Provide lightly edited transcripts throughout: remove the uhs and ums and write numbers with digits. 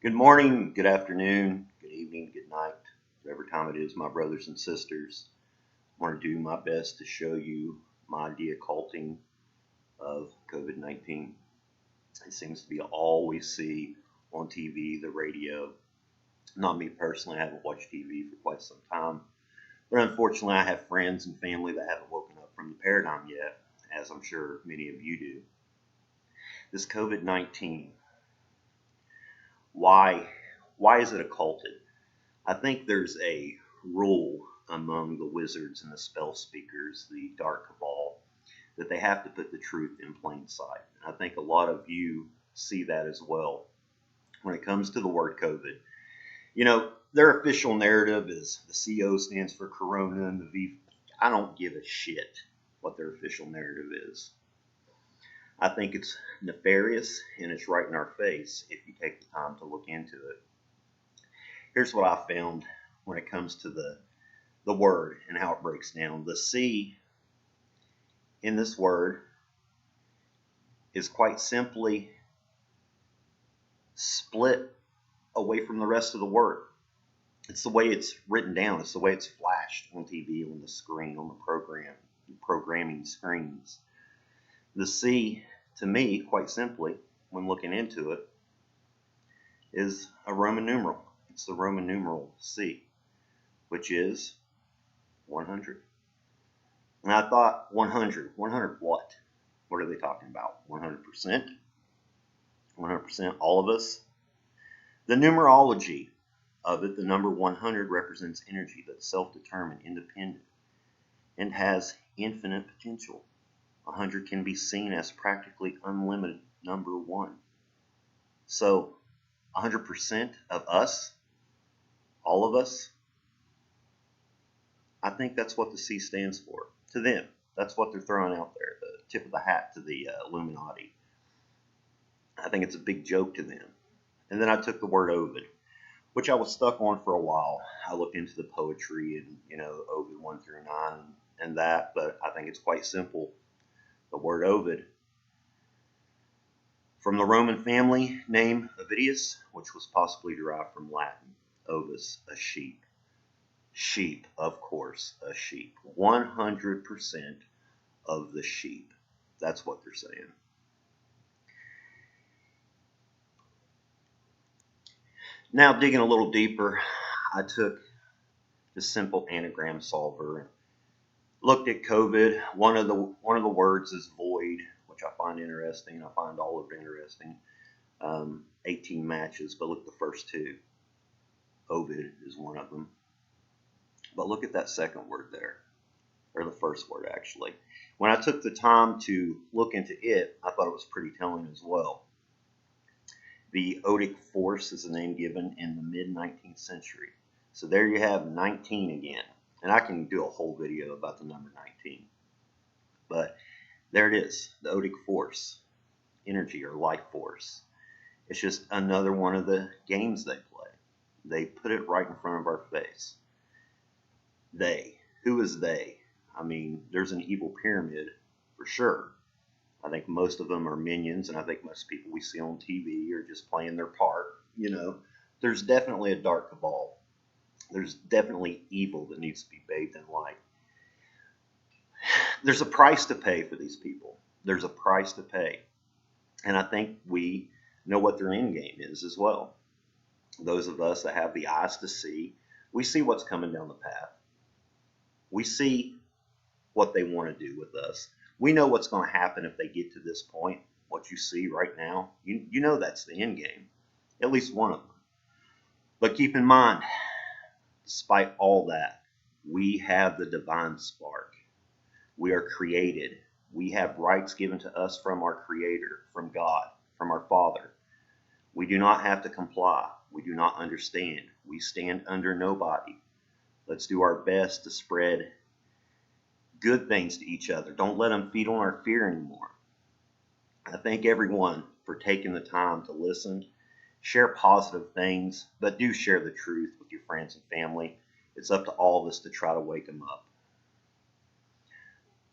Good morning, good afternoon, good evening, good night, whatever time it is, my brothers and sisters. I want to do my best to show you my de-occulting of COVID-19. It seems to be all we see on TV, the radio. Not me personally, I haven't watched TV for quite some time. But unfortunately, I have friends and family that haven't woken up from the paradigm yet, as I'm sure many of you do. This COVID-19, why is it occulted? I think there's a rule among the wizards and the spell speakers, the Dark Cabal, that they have to put the truth in plain sight. I think a lot of you see that as well when it comes to the word COVID. You know, their official narrative is the CO stands for Corona and the V. I don't give a shit what their official narrative is. I think it's nefarious and it's right in our face if you take the time to look into it. Here's what I found when it comes to the word and how it breaks down. The C in this word is quite simply split away from the rest of the word. It's the way it's written down. It's the way it's flashed on TV, on the screen, on the programming screens. The C, to me, quite simply, when looking into it, is a Roman numeral. It's the Roman numeral C, which is 100. And I thought, 100 what? What are they talking about? 100%? 100%, all of us? The numerology of it, the number 100 represents energy that's self-determined, independent, and has infinite potential. 100 can be seen as practically unlimited number 1. So 100% of us, all of us, I think that's what the C stands for. To them, that's what they're throwing out there, the tip of the hat to the Illuminati. I think it's a big joke to them. And then I took the word Ovid, which I was stuck on for a while. I looked into the poetry and, Ovid 1 through 9 and that, but I think it's quite simple. The word Ovid, from the Roman family name Ovidius, which was possibly derived from Latin, ovis, a sheep. Sheep, of course, a sheep. 100% of the sheep. That's what they're saying. Now, digging a little deeper, I took the simple anagram solver and looked at COVID. One of the words is void, which I find interesting. I find all of it interesting. 18 matches, but look at the first two. Ovid is one of them. But look at that second word there, or the first word actually. When I took the time to look into it, I thought it was pretty telling as well. The otic force is a name given in the mid-19th century. So there you have 19 again. And I can do a whole video about the number 19. But there it is, the otic force, energy or life force. It's just another one of the games they play. They put it right in front of our face. They. Who is they? I mean, there's an evil pyramid for sure. I think most of them are minions, and I think most people we see on TV are just playing their part. There's definitely a Dark Cabal. There's definitely evil that needs to be bathed in light. There's a price to pay for these people. There's a price to pay. And I think we know what their end game is as well. Those of us that have the eyes to see, we see what's coming down the path. We see what they want to do with us. We know what's going to happen if they get to this point. What you see right now, you know that's the end game. At least one of them. But keep in mind, despite all that, we have the divine spark. We are created. We have rights given to us from our Creator, from God, from our Father. We do not have to comply. We do not understand. We stand under nobody. Let's do our best to spread good things to each other. Don't let them feed on our fear anymore. I thank everyone for taking the time to listen. Share positive things, but do share the truth with your friends and family. It's up to all of us to try to wake them up.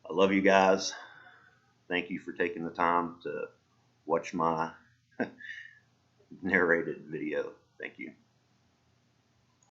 I love you guys. Thank you for taking the time to watch my narrated video.